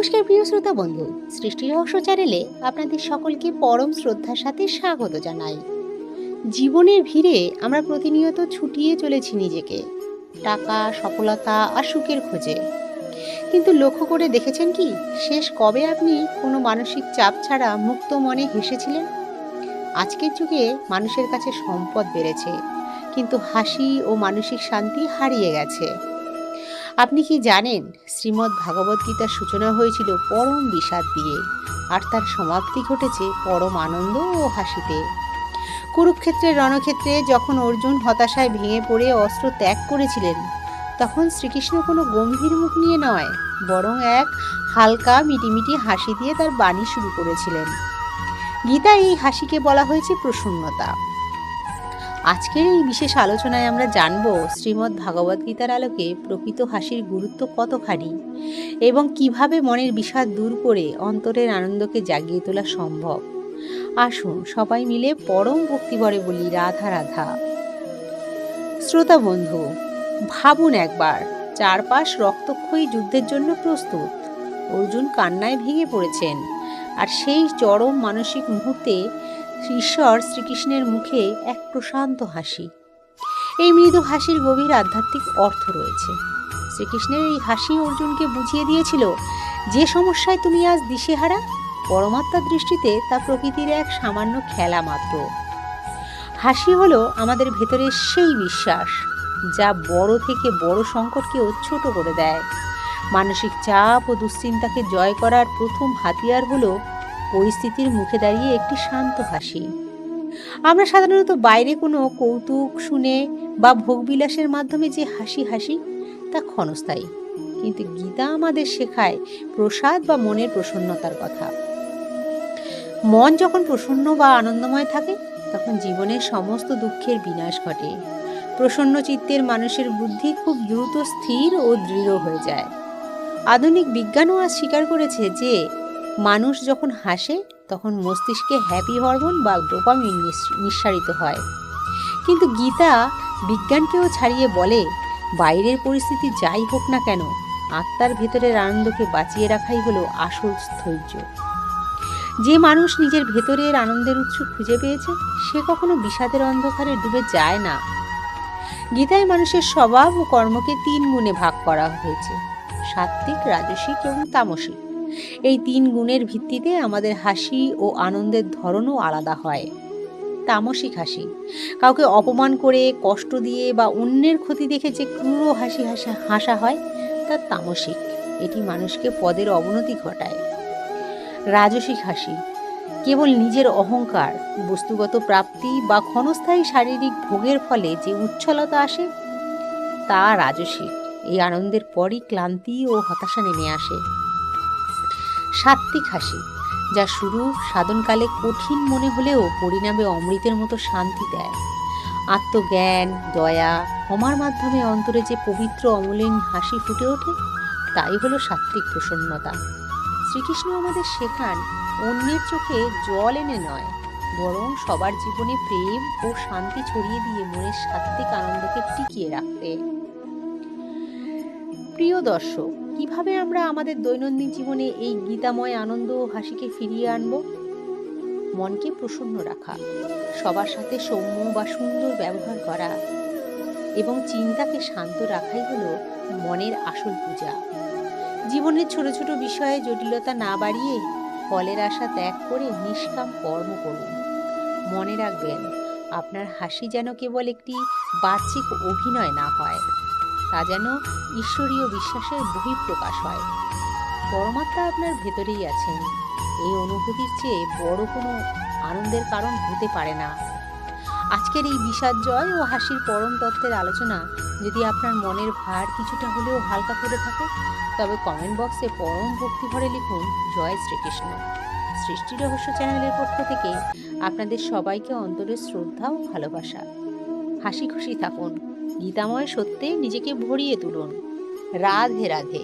নমস্কার প্রিয় শ্রোতা বন্ধু, সৃষ্টি রহস্য চ্যানেলে আপনাদের সকলকে পরম শ্রদ্ধার সাথে স্বাগত জানাই। জীবনের ভিড়ে আমরা প্রতিনিয়ত ছুটিয়ে চলেছি নিজেকে, টাকা, সফলতা আর সুখের খোঁজে। কিন্তু লক্ষ্য করে দেখেছেন কি, শেষ কবে আপনি কোনো মানসিক চাপ ছাড়া মুক্ত মনে হেসেছিলেন? আজকের যুগে মানুষের কাছে সম্পদ বেড়েছে, কিন্তু হাসি ও মানসিক শান্তি হারিয়ে গেছে। আপনি কি জানেন, শ্রীমদ্ ভাগবত গীতার সূচনা হয়েছিল পরম বিষাদ দিয়ে, আর তার সমাপ্তি ঘটেছে পরম আনন্দ ও হাসিতে। কুরুক্ষেত্রের রণক্ষেত্রে যখন অর্জুন হতাশায় ভেঙে পড়ে অস্ত্র ত্যাগ করেছিলেন, তখন শ্রীকৃষ্ণ কোনো গম্ভীর মুখ নিয়ে নয়, বরং এক হালকা মিটিমিটি হাসি দিয়ে তার বাণী শুরু করেছিলেন। গীতায় এই হাসিকে বলা হয়েছে প্রসন্নতা। আজকের এই বিশেষ আলোচনায় আমরা জানব শ্রীমদ্ ভাগবত গীতার আলোকে প্রকৃত হাসির গুরুত্ব কতখানি এবং কিভাবে মনের বিষাদ দূর করে অন্তরের আনন্দকে জাগিয়ে তোলা সম্ভব। আসুন সবাই মিলে পরম ভক্তিভরে বলি রাধা রাধা। শ্রোতা বন্ধু, ভাবুন একবার, চারপাশ রক্তক্ষয়ী যুদ্ধের জন্য প্রস্তুত। অর্জুন কান্নায় ভেঙে পড়েছেন, আর সেই চরম মানসিক মুহূর্তে ঈশ্বর শ্রীকৃষ্ণের মুখে এক প্রশান্ত হাসি। এই মৃদু হাসির গভীর আধ্যাত্মিক অর্থ রয়েছে। শ্রীকৃষ্ণের এই হাসি অর্জুনকে বুঝিয়ে দিয়েছিল, যে সমস্যায় তুমি আজ দিশেহারা, পরমাত্মার দৃষ্টিতে তা প্রকৃতির এক সামান্য খেলা মাত্র। হাসি হলো আমাদের ভেতরের সেই বিশ্বাস, যা বড় থেকে বড় সংকটকেও ছোট করে দেয়। মানসিক চাপ ও দুশ্চিন্তাকে জয় করার প্রথম হাতিয়ার হলো পরিস্থিতির মুখে দাঁড়িয়ে একটি শান্ত হাসি। আমরা সাধারণত বাইরে কোনো কৌতুক শুনে বা ভোগবিলাসের মাধ্যমে যে হাসি তা ক্ষণস্থায়ী, কিন্তু গীতা আমাদের শেখায় প্রসাদ বা মনের প্রসন্নতার কথা। মন যখন প্রসন্ন বা আনন্দময় থাকে, তখন জীবনের সমস্ত দুঃখের বিনাশ ঘটে। প্রসন্ন চিত্তের মানুষের বুদ্ধি খুব দ্রুত স্থির ও দৃঢ় হয়ে যায়। আধুনিক বিজ্ঞানও আজ স্বীকার করেছে যে মানুষ যখন হাসে, তখন মস্তিষ্কে হ্যাপি হরমোন বা ডোপামিন নিঃসারিত হয়। কিন্তু গীতা বিজ্ঞানকেও ছাড়িয়ে বলে, বাইরের পরিস্থিতি যাই হোক না কেন, আত্মার ভেতরের আনন্দকে বাঁচিয়ে রাখাই হলো আসল স্থৈর্য। যে মানুষ নিজের ভেতরের আনন্দের উৎস খুঁজে পেয়েছে, সে কখনো বিষাদের অন্ধকারে ডুবে যায় না। গীতায় মানুষের স্বভাব ও কর্মকে 3 গুণে ভাগ করা হয়েছে: সাত্ত্বিক, রাজসিক এবং তামসিক। এই 3 গুণের ভিত্তিতে আমাদের হাসি ও আনন্দের ধরনও আলাদা হয়। তামসিক হাসি, কাউকে অপমান করে, কষ্ট দিয়ে বা অন্যের ক্ষতি দেখে যে ক্রূর হাসা হয়, তা তামসিক। এটি মানুষকে পদের অবনতি ঘটায়। রাজসিক হাসি, কেবল নিজের অহংকার, বস্তুগত প্রাপ্তি বা ক্ষণস্থায়ী শারীরিক ভোগের ফলে যে উচ্ছলতা আসে, তা রাজসিক। এই আনন্দের পরই ক্লান্তি ও হতাশা নেমে আসে। সাত্ত্বিক হাসি, যা শুরু সাধনকালে কঠিন মনে হলেও পরিণামে অমৃতের মতো শান্তি দেয়। আত্মজ্ঞান, দয়া, ক্ষমার মাধ্যমে অন্তরে যে পবিত্র অমলিন হাসি ফুটে ওঠে, তাই হলো সাত্ত্বিক প্রসন্নতা। শ্রীকৃষ্ণ আমাদের শেখান, অন্যের চোখে জল এনে নয়, বরং সবার জীবনে প্রেম ও শান্তি ছড়িয়ে দিয়ে মনের সাত্ত্বিক আনন্দকে টিকিয়ে রাখতে। প্রিয় দর্শক, কিভাবে আমরা আমাদের দৈনন্দিন জীবনে এই গীতাময় আনন্দ ও হাসিকে ফিরিয়ে আনব? মনকে প্রসন্ন রাখা, সবার সাথে সৌম্য বা সুন্দর ব্যবহার করা এবং চিন্তাকে শান্ত রাখাই হলো মনের আসল পূজা। জীবনের ছোট ছোট বিষয়ে জটিলতা না বাড়িয়ে ফলের আশা ত্যাগ করে নিষ্কাম কর্ম করুন। মনে রাখবেন, আপনার হাসি যেন কেবল একটি বাহ্যিক অভিনয় না হয়, তা যেন ঈশ্বরীয় বিশ্বাসের বহিঃপ্রকাশ হয়। পরমাত্মা আপনার ভেতরেই আছেন। এই অনুভূতির চেয়ে বড় কোনো আনন্দের কারণ হতে পারে না। আজকের এই বিষাদ জয় ও হাসির পরম তত্ত্বের আলোচনা যদি আপনার মনের ভার কিছুটা হলেও হালকা করে থাকে, তবে কমেন্ট বক্সে পরম ভক্তি ভরে লিখুন জয় শ্রীকৃষ্ণ। সৃষ্টি রহস্য চ্যানেলের পক্ষ থেকে আপনাদের সবাইকে অন্তরের শ্রদ্ধা ও ভালোবাসা। হাসি খুশি থাকুন, গীতাময় সত্যে নিজেকে ভরিয়ে তুলুন। রাধে রাধে।